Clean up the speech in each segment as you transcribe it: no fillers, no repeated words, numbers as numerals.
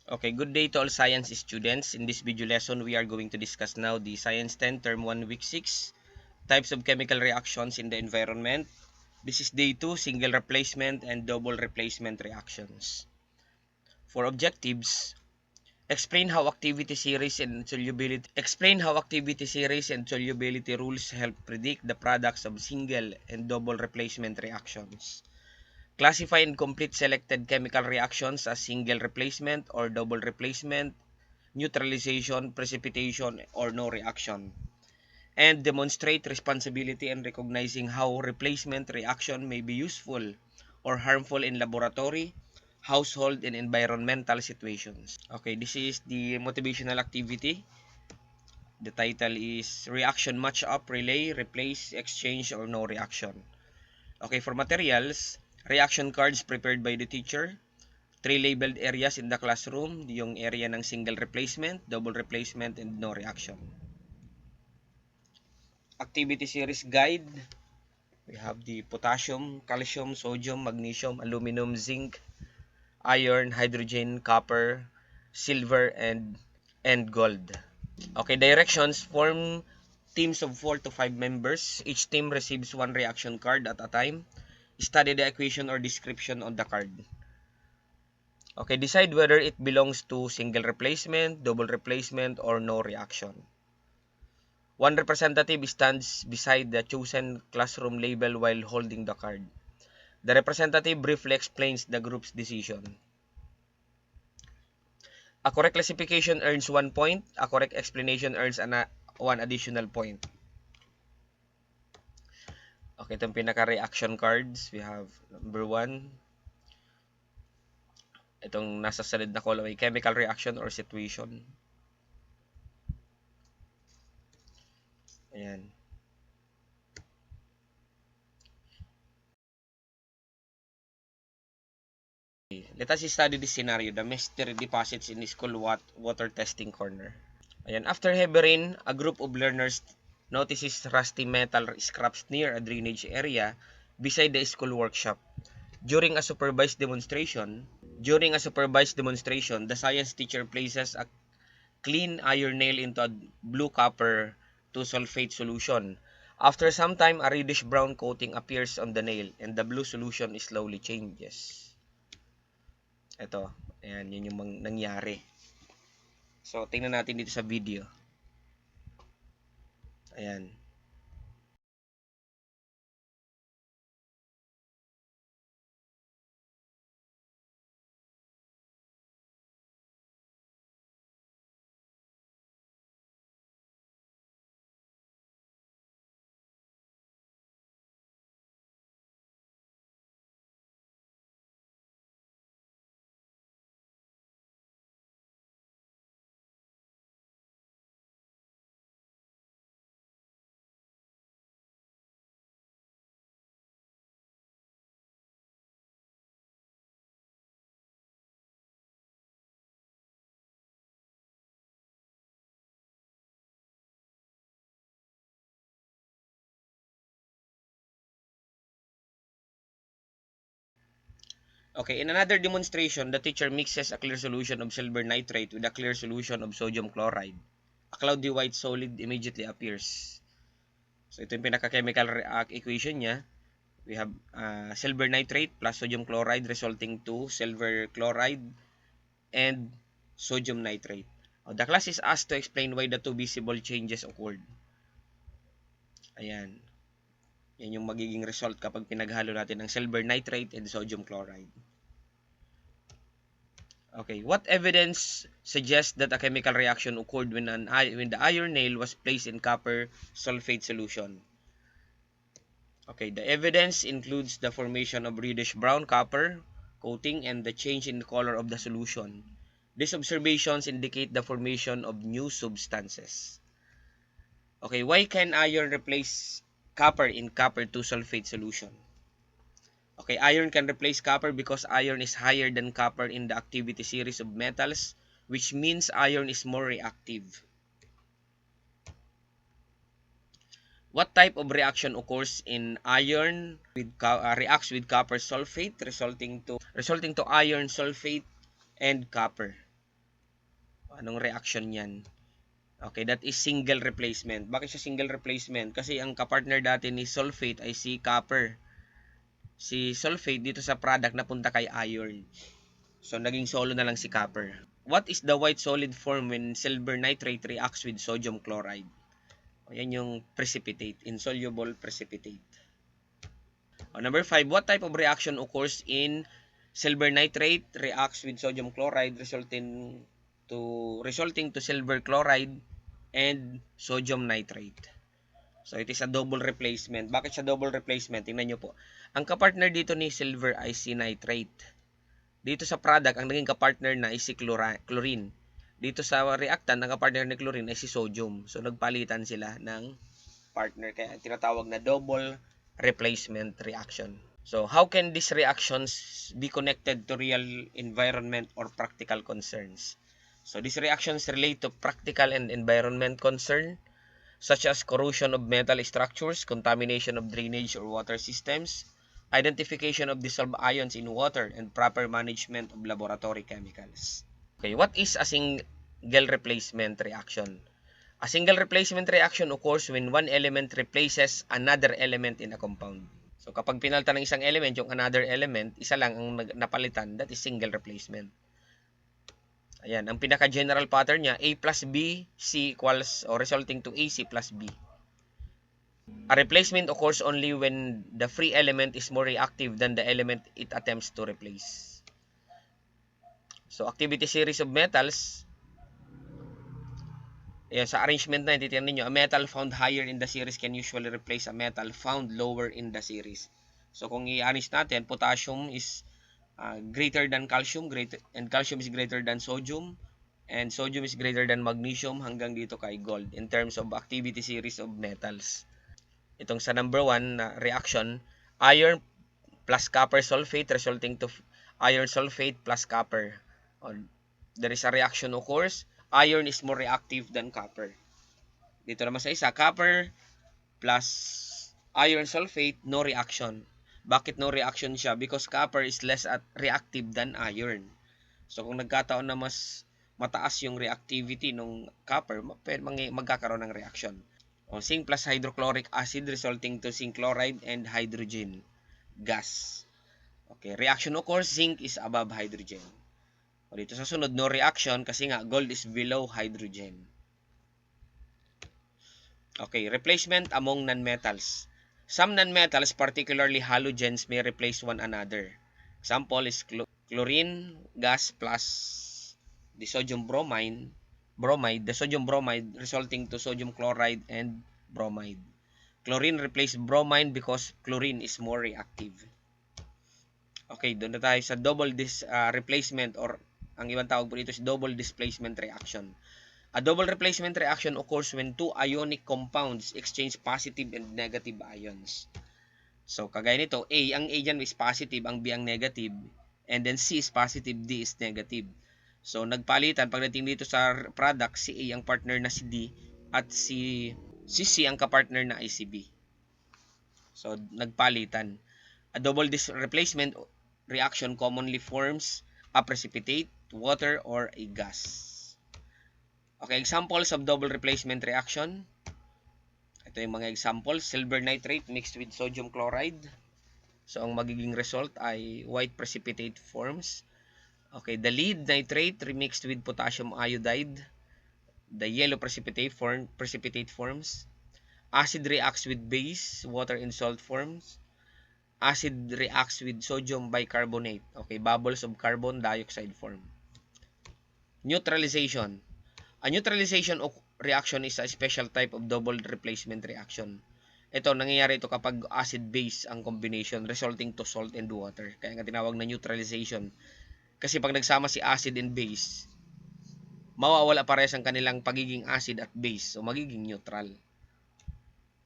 Okay, good day to all science students. In this video lesson, we are going to discuss now the Science 10 Term 1 Week 6 types of chemical reactions in the environment. This is day 2, single replacement and double replacement reactions. For objectives, explain how activity series and solubility rules help predict the products of single and double replacement reactions. Classify and complete selected chemical reactions as single replacement or double replacement, neutralization, precipitation, or no reaction. And demonstrate responsibility in recognizing how replacement reaction may be useful or harmful in laboratory, household, and environmental situations. Okay, this is the motivational activity. The title is Reaction Match Up, Relay, Replace, Exchange, or No Reaction. Okay, for materials, reaction cards prepared by the teacher, 3 labeled areas in the classroom, yung area ng single replacement, double replacement, and no reaction. Activity series guide, we have the potassium, calcium, sodium, magnesium, aluminum, zinc, iron, hydrogen, copper, silver, and gold. Okay, directions: form teams of 4 to 5 members. Each team receives one reaction card at a time. Study the equation or description on the card. Okay, decide whether it belongs to single replacement, double replacement, or no reaction. One representative stands beside the chosen classroom label while holding the card. The representative briefly explains the group's decision. A correct classification earns 1 point. A correct explanation earns 1 additional point. Okay, itong pinaka-reaction cards. We have number 1. Itong nasa salid na column ay chemical reaction or situation. Ayan. Let us study this scenario. The mystery deposits in the school water testing corner. Ayan. After heavy rain, a group of learners notices rusty metal scraps near a drainage area beside the school workshop. During a supervised demonstration, the science teacher places a clean iron nail into a blue copper 2 sulfate solution. After some time, a reddish brown coating appears on the nail and the blue solution slowly changes. Ito, ayan, yun yung nangyari. So, tingnan natin dito sa video. Ayan. Okay, in another demonstration, the teacher mixes a clear solution of silver nitrate with a clear solution of sodium chloride. A cloudy white solid immediately appears. So, ito yung pinaka-chemical equation niya. We have silver nitrate plus sodium chloride resulting to silver chloride and sodium nitrate. The class is asked to explain why the two visible changes occurred. Ayan. Yan yung magiging result kapag pinaghalo natin ng silver nitrate and sodium chloride. Okay, what evidence suggests that a chemical reaction occurred when the iron nail was placed in copper sulfate solution? Okay, the evidence includes the formation of reddish brown copper coating and the change in the color of the solution. These observations indicate the formation of new substances. Okay, why can iron replace copper in copper 2 sulfate solution? Okay, iron can replace copper because iron is higher than copper in the activity series of metals, which means iron is more reactive. What type of reaction occurs in iron reacts with copper sulfate resulting to iron sulfate and copper? Anong reaction yan? Okay, that is single replacement. Bakit siya single replacement? Kasi ang kapartner dati ni sulfate ay si copper. Si sulfate dito sa product napunta kay iron. So, naging solo na lang si copper. What is the white solid form when silver nitrate reacts with sodium chloride? Yan yung precipitate, insoluble precipitate. Number 5, what type of reaction occurs in silver nitrate reacts with sodium chloride resulting to silver chloride and sodium nitrate? So, it is a double replacement. Bakit siya double replacement? Tingnan nyo po. Ang kapartner dito ni silver ay si nitrate. Dito sa product, ang naging kapartner na ay si chlorine. Dito sa reactant, ang kapartner ni chlorine ay si sodium. So, nagpalitan sila ng partner. Kaya tinatawag na double replacement reaction. So, how can these reactions be connected to real environment or practical concerns? So, these reactions relate to practical and environment concern, such as corrosion of metal structures, contamination of drainage or water systems, identification of dissolved ions in water, and proper management of laboratory chemicals. Okay, what is a single replacement reaction? A single replacement reaction occurs when one element replaces another element in a compound. So, kapag pinalitan ng isang element, yung another element, isa lang ang napalitan, that is single replacement. Ayan, ang pinaka-general pattern niya, A plus B, C equals or resulting to AC plus B. A replacement occurs only when the free element is more reactive than the element it attempts to replace. So, activity series of metals, ayan, sa arrangement na, titignan ninyo, a metal found higher in the series can usually replace a metal found lower in the series. So, kung i-arrange natin, potassium is greater than calcium, and calcium is greater than sodium, and sodium is greater than magnesium hanggang dito kay gold in terms of activity series of metals. Itong sa number 1 na reaction, iron plus copper sulfate resulting to iron sulfate plus copper. There is a reaction occurs. Iron is more reactive than copper. Dito naman sa isa, copper plus iron sulfate, no reaction. Bakit no reaction siya? Because copper is less reactive than iron. So, kung nagkataon na mas mataas yung reactivity ng copper, magkakaroon ng reaction. Zinc plus hydrochloric acid resulting to zinc chloride and hydrogen gas. Okay, reaction occurs, zinc is above hydrogen. Dito sa sunod, no reaction kasi nga gold is below hydrogen. Okay, replacement among nonmetals. Some nonmetals, particularly halogens, may replace one another. Example is chlorine gas plus the sodium bromide, the sodium bromide resulting to sodium chloride and bromide. Chlorine replaces bromine because chlorine is more reactive. Okay, doon na tayo sa double replacement, or ang ibang tawag po dito is double displacement reaction. A double replacement reaction occurs when two ionic compounds exchange positive and negative ions. So, kagaya nito, ang A dyan is positive, ang B ang negative, and then C is positive, D is negative. So, nagpalitan, pagdating dito sa product, si A ang partner na si D, at si C ang kapartner na ay si B. So, nagpalitan. A double replacement reaction commonly forms a precipitate, water, or a gas. Okay, examples of double replacement reaction. Ito yung mga examples. Silver nitrate mixed with sodium chloride. So, ang magiging result ay white precipitate forms. Okay, the lead nitrate remixed with potassium iodide. The yellow precipitate forms. Acid reacts with base, water and salt forms. Acid reacts with sodium bicarbonate. Okay, bubbles of carbon dioxide form. Neutralization. A neutralization reaction is a special type of double replacement reaction. Ito, nangyayari ito kapag acid-base ang combination resulting to salt and water. Kaya nga tinawag na neutralization. Kasi pag nagsama si acid and base, mawawala parehas ang kanilang pagiging acid at base. So, magiging neutral.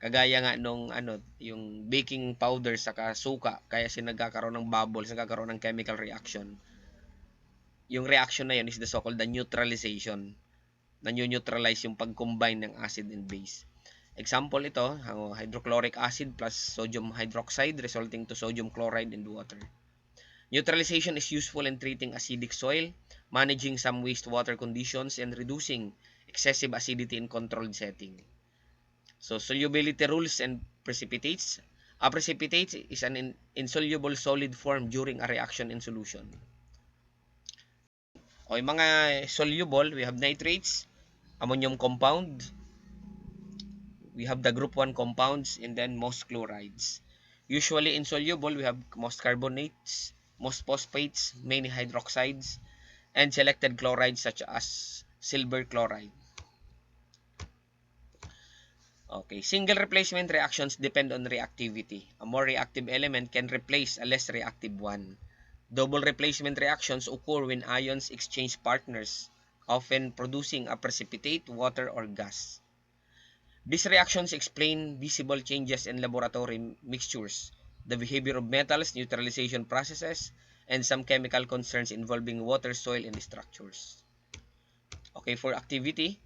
Kagaya nga nung yung baking powder saka suka, kaya nagkakaroon ng bubbles, nagkakaroon ng chemical reaction. Yung reaction na yun is the so-called the neutralization. Na-neutralize yung pag-combine ng acid and base. Example ito, hydrochloric acid plus sodium hydroxide resulting to sodium chloride and water. Neutralization is useful in treating acidic soil, managing some wastewater conditions, and reducing excessive acidity in controlled setting. So, solubility rules and precipitates. A precipitate is an insoluble solid form during a reaction in solution. Okay, mga soluble, we have nitrates, ammonium compound, we have the group 1 compounds, and then most chlorides. Usually insoluble, we have most carbonates, most phosphates, many hydroxides, and selected chlorides such as silver chloride. Okay, single replacement reactions depend on reactivity. A more reactive element can replace a less reactive one. Double replacement reactions occur when ions exchange partners, often producing a precipitate, water, or gas. These reactions explain visible changes in laboratory mixtures, the behavior of metals, neutralization processes, and some chemical concerns involving water, soil, and structures. Okay, for activity,